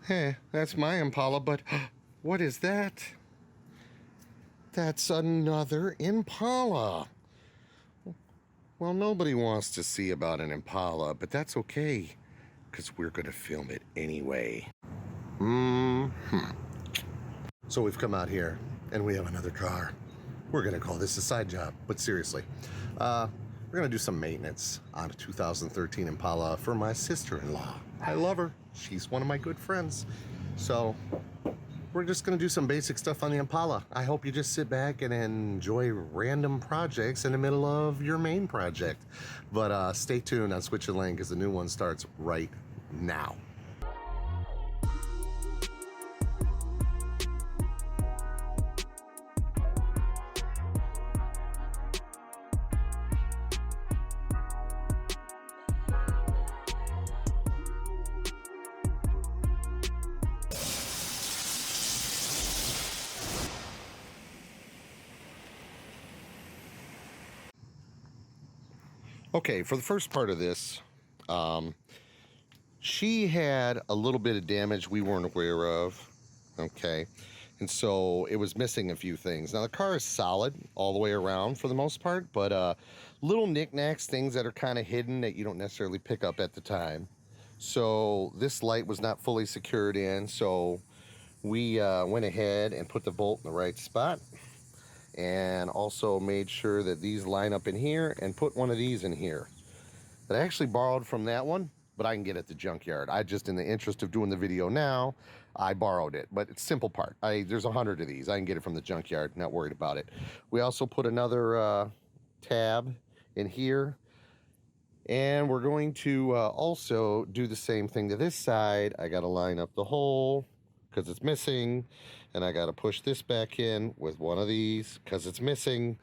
Hey, that's my Impala, but what is that? That's another Impala. Well, nobody wants to see about an Impala, but that's okay, because we're going to film it anyway. So we've come out here, and we have another car. We're going to call this a side job, but seriously. We're going to do some maintenance on a 2013 Impala for my sister-in-law. I love her. She's one of my good friends. So we're just going to do some basic stuff on the Impala. I hope you just sit back and enjoy random projects in the middle of your main project. But stay tuned on Switch a Lane because the new one starts right now. Okay, for the first part of this, she had a little bit of damage we weren't aware of, okay? And so it was missing a few things. Now, the car is solid all the way around for the most part, but little knickknacks, things that are kind of hidden that you don't necessarily pick up at the time. So this light was not fully secured in, so we went ahead and put the bolt in the right spot. And also made sure that these line up in here and put one of these in here that I actually borrowed from that one, but I can get at the junkyard. I just, in the interest of doing the video now, I borrowed it, but it's simple part. There's 100 of these. I can get it from the junkyard, not worried about it. We also put another tab in here, and we're going to also do the same thing to this side. I got to line up the hole because it's missing, and I got to push this back in with one of these because it's missing,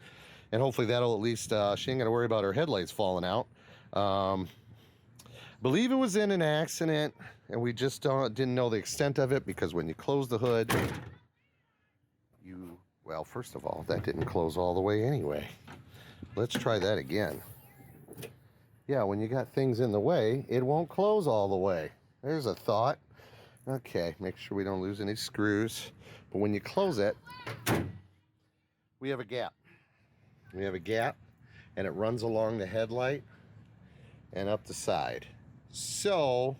and hopefully that'll at least she ain't got to worry about her headlights falling out. Believe it was in an accident, and we just didn't know the extent of it, because when you close the hood, well, first of all, that didn't close all the way anyway. Let's try that again. Yeah, when you got things in the way, it won't close all the way. There's a thought. Okay, make sure we don't lose any screws. But when you close it, we have a gap. We have a gap, and it runs along the headlight and up the side. So,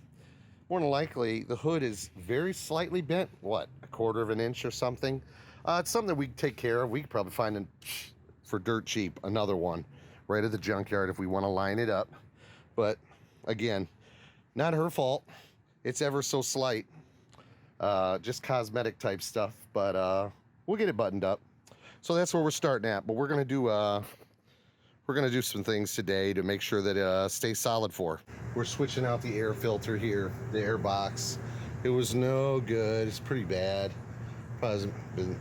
more than likely, the hood is very slightly bent. What, a quarter of an inch or something? It's something that we can take care of. We could probably find for dirt cheap another one right at the junkyard if we want to line it up. But, again, not her fault. It's ever so slight. Just cosmetic type stuff, but we'll get it buttoned up. So that's where we're starting at. But we're gonna do some things today to make sure that it stays solid for her. We're switching out the air filter here, the air box. It was no good. It's pretty bad. Probably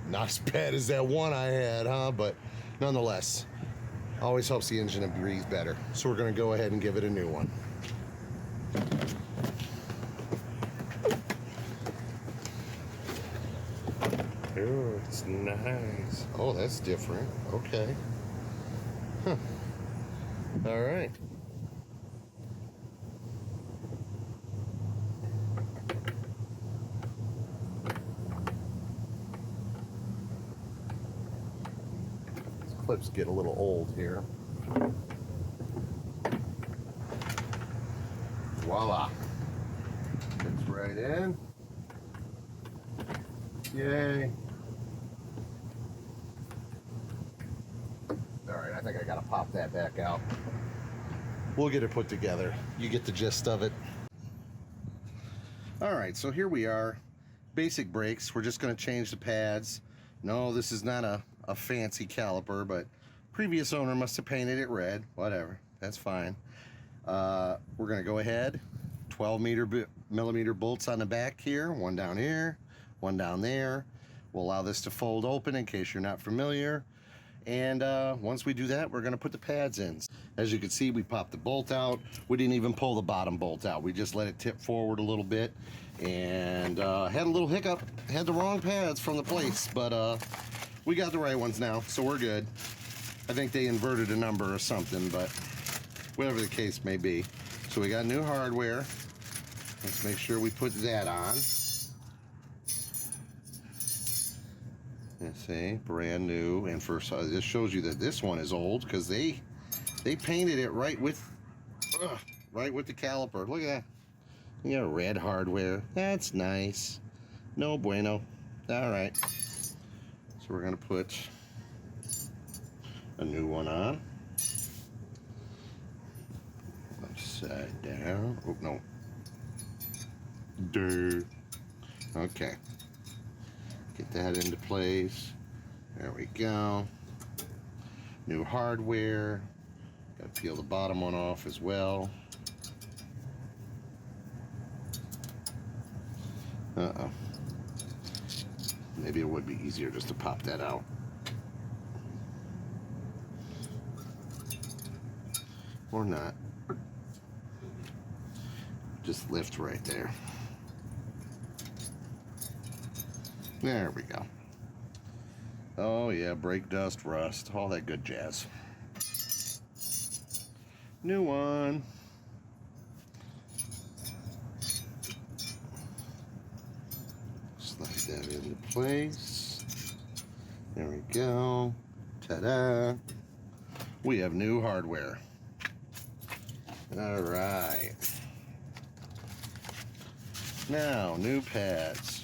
not as bad as that one I had, huh? But nonetheless, always helps the engine to breathe better. So we're gonna go ahead and give it a new one. Oh, it's nice. Oh, that's different. Okay. Huh. All right. These clips get a little old here. Voila. Fits right in. Yay. All right, I think I gotta pop that back out. We'll get it put together. You get the gist of it. All right, so here we are. Basic brakes. We're just gonna change the pads. No, this is not a fancy caliper, but previous owner must have painted it red. Whatever, that's fine. We're gonna go ahead. 12 millimeter bolts on the back here. One down here, one down there. We'll allow this to fold open in case you're not familiar. And once we do that, we're gonna put the pads in. As you can see, we popped the bolt out. We didn't even pull the bottom bolt out. We just let it tip forward a little bit, and had a little hiccup. Had the wrong pads from the place, but we got the right ones now, so we're good. I think they inverted a number or something, but whatever the case may be. So we got new hardware. Let's make sure we put that on. See, brand new. And first, this shows you that this one is old because they painted it right with the caliper. Look at that. You got red hardware. That's nice. No bueno. All right. So we're gonna put a new one on. Upside down. Oh no. Duh. Okay. Get that into place. There we go. New hardware. Got to peel the bottom one off as well. Uh-oh. Maybe it would be easier just to pop that out. Or not. Just lift right there. There we go. Oh yeah, brake dust, rust, all that good jazz. New one. Slide that into place. There we go. Ta-da. We have new hardware. All right. Now, new pads.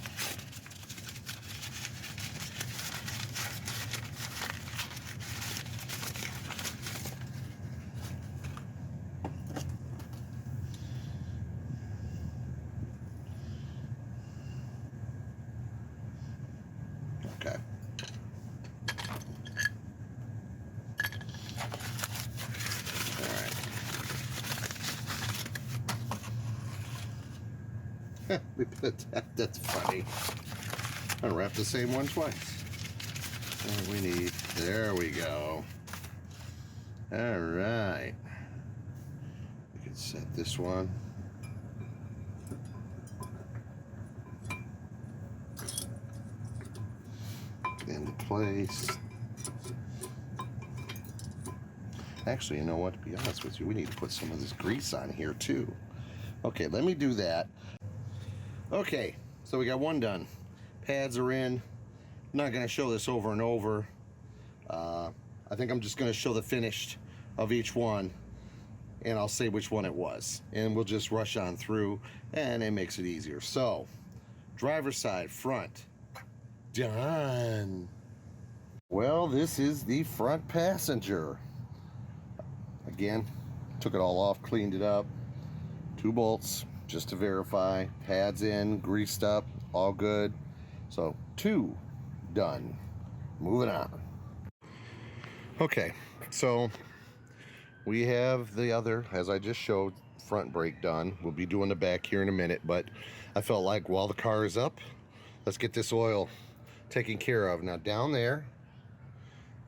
Okay. All right. We put that. That's funny. Unwrap the same one twice. And we need. There we go. All right. We can set this one. Into place. Actually, you know what? To be honest with you, we need to put some of this grease on here too. Okay, let me do that. Okay, so we got one done. Pads are in. I'm not going to show this over and over. I think I'm just going to show the finished of each one, and I'll say which one it was, and we'll just rush on through, and it makes it easier. So, driver's side, front, done. Well, this is the front passenger. Again, took it all off, cleaned it up. 2 bolts just to verify. Pads in, greased up, all good. So 2 done. Moving on. Okay, so we have the other, as I just showed, front brake done. We'll be doing the back here in a minute, but I felt like while the car is up, let's get this oil taken care of. Now down there,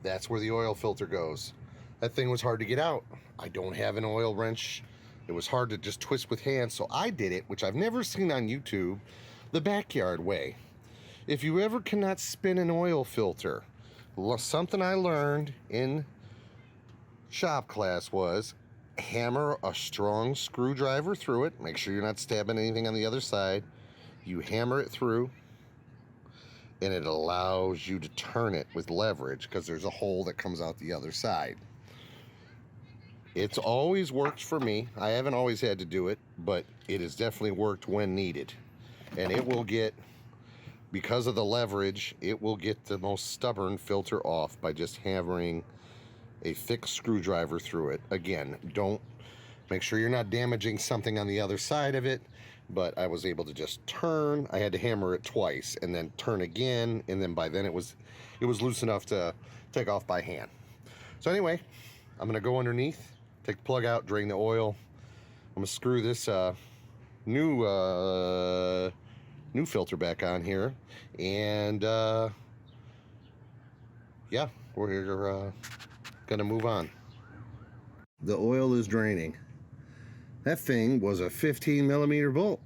that's where the oil filter goes. That thing was hard to get out. I don't have an oil wrench. It was hard to just twist with hands, so I did it, which I've never seen on YouTube, the backyard way. If you ever cannot spin an oil filter, something I learned in shop class was hammer a strong screwdriver through it. Make sure you're not stabbing anything on the other side. You hammer it through, and it allows you to turn it with leverage because there's a hole that comes out the other side. It's always worked for me. I haven't always had to do it, but it has definitely worked when needed. And it will get, because of the leverage, it will get the most stubborn filter off by just hammering a thick screwdriver through it. Again, don't, make sure you're not damaging something on the other side of it, but I was able to just turn. I had to hammer it twice and then turn again, and then by then it was loose enough to take off by hand. So anyway, I'm gonna go underneath, take the plug out, drain the oil. I'm gonna screw this new filter back on here, and yeah, we're gonna move on. The oil is draining. That thing was a 15mm bolt.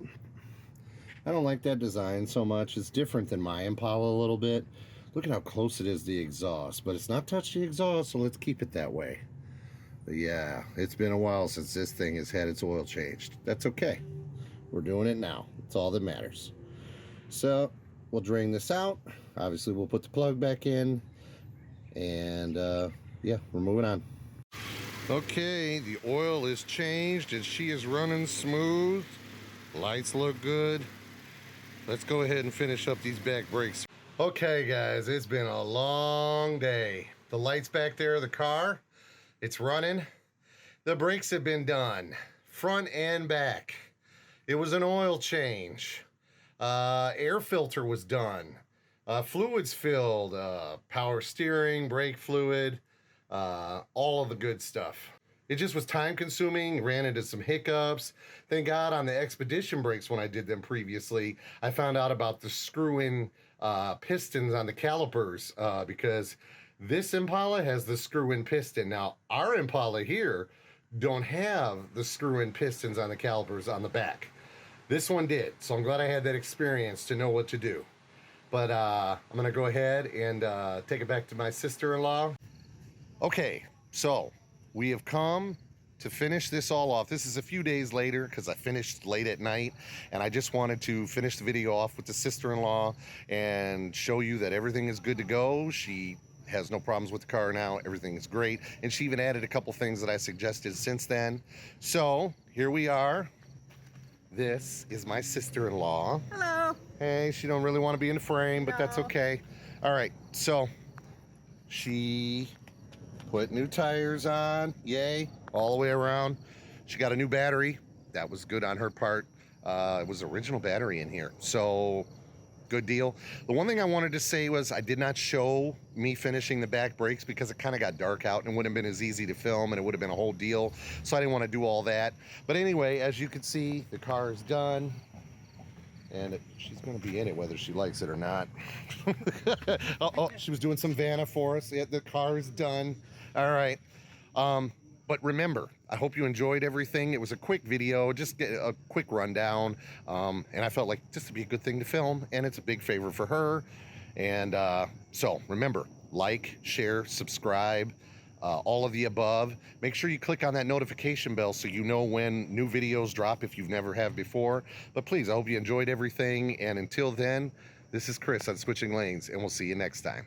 I don't like that design so much. It's different than my Impala a little bit. Look at how close it is to the exhaust, but it's not touched the exhaust, so let's keep it that way. But yeah, it's been a while since this thing has had its oil changed. That's okay. We're doing it now. It's all that matters. So we'll drain this out. Obviously, we'll put the plug back in, and yeah, we're moving on. Okay, the oil is changed and she is running smooth. Lights look good. Let's go ahead and finish up these back brakes. Okay guys, it's been a long day. The lights back there of the car, it's running. The brakes have been done, front and back. It was an oil change. Air filter was done. Fluids filled, power steering, brake fluid, all of the good stuff. It just was time consuming, ran into some hiccups. Thank God on the Expedition brakes when I did them previously, I found out about the screw-in pistons on the calipers because this Impala has the screw-in piston. Now, our Impala here don't have the screw-in pistons on the calipers on the back. This one did, so I'm glad I had that experience to know what to do. But I'm gonna go ahead and take it back to my sister-in-law. Okay, so we have come to finish this all off. This is a few days later because I finished late at night, and I just wanted to finish the video off with the sister-in-law and show you that everything is good to go. She has no problems with the car now. Everything is great, and she even added a couple things that I suggested since then. So here we are. This is my sister-in-law. Hello. Hey, she don't really want to be in the frame, but that's okay. All right, so she put new tires on, yay, all the way around. She got a new battery. That was good on her part. It was original battery in here, so good deal. The one thing I wanted to say was I did not show me finishing the back brakes because it kind of got dark out and it wouldn't have been as easy to film, and it would have been a whole deal, so I didn't want to do all that. But anyway, as you can see, the car is done, and she's going to be in it whether she likes it or not. Oh, she was doing some Vanna for us. Yeah, the car is done. All right. But remember, I hope you enjoyed everything. It was a quick video, just a quick rundown. And I felt like this would be a good thing to film, and it's a big favor for her. And so remember, like, share, subscribe, all of the above. Make sure you click on that notification bell so you know when new videos drop if you've never have before. But please, I hope you enjoyed everything. And until then, this is Chris on Switching Lanes, and we'll see you next time.